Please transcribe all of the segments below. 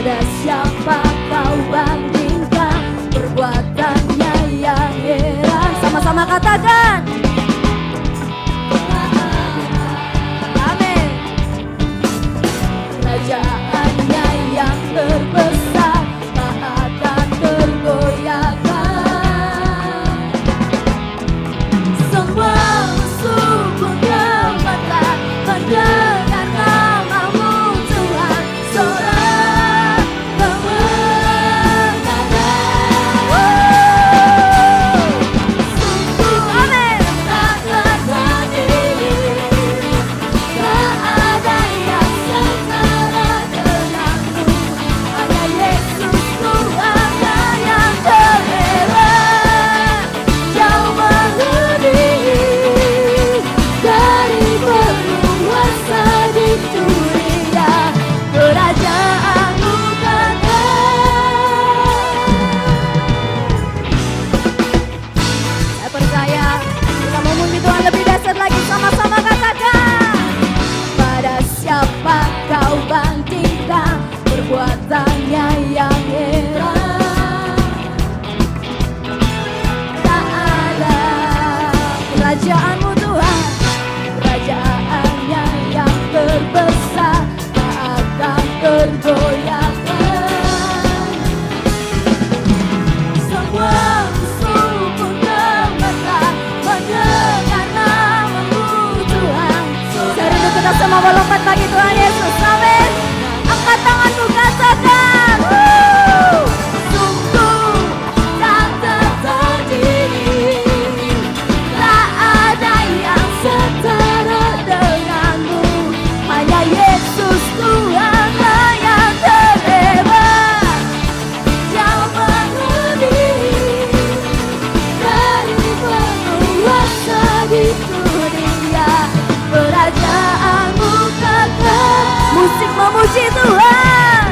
Pada siapa kau bandingkan, perbuatannya yang heran. Sama-sama katakan. Amin. Kerajaannya yang terbesar tak akan tergoyahkan. Semua musuh pun gemetar mendengar namamu Tuhan. Sorak kemenangan. Sungguh amin tak tertandingi, tak ada yang setara denganmu. Hanya Yesus Tuhanlah yang terhebat, jauh melebihi dari penguasa di dunia. Kerajaanmu saya percaya kita memuji Tuhan lebih dahsyat lagi. Sama-sama katakan. Pada siapa kau bandingkan, perbuatannya yang heran. Tak ada kerajaanmu Tuhan, kerajaannya yang terbesar tak akan tergoyahkan. Semua musuh pun gemetar mendengar namamu Tuhan. Saya rindu kita semua melompat bagi Tuhan Yesus. Amin. Angkat tanganmu katakan. Sungguh tak tertandingi, tak ada yang setara denganmu. Hanya Yesus Tuhanlah yang terhebat, jauh melebihi dari penguasa di dunia. Kerajaanmu kekal. Musik memuji Tuhan.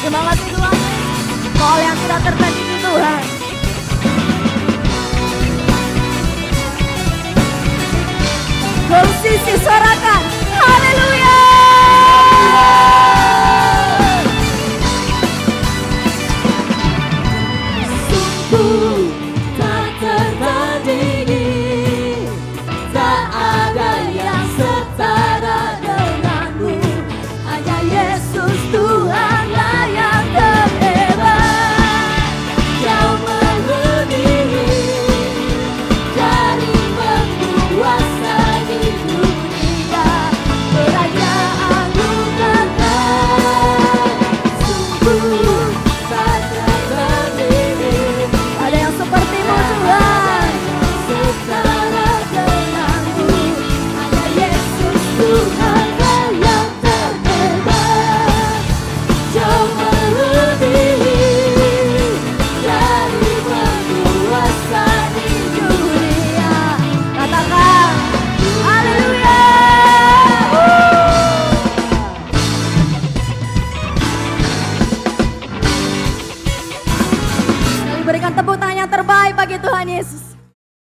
Terima kasih Tuhan. Soal yang tidak tertandingi Tuhan. Bersisi sorakan. Haleluya. Sungguh tak tertandingi, tak ada yang setara denganmu. Hanya Yesus Tuhanlah yang terhebat, jauh melebihi dari penguasa di dunia. Kerajaanmu kekal. Sungguh tak tertandingi. Ada yang sepertimu Tuhan, setara denganmu. Hanya Yesus Tuhanlah yang terhebat, jauh melebihi dari penguasa di dunia. Katakan haleluya. Kami berikan tepuk tangan yang terbaik bagi Tuhan Yesus.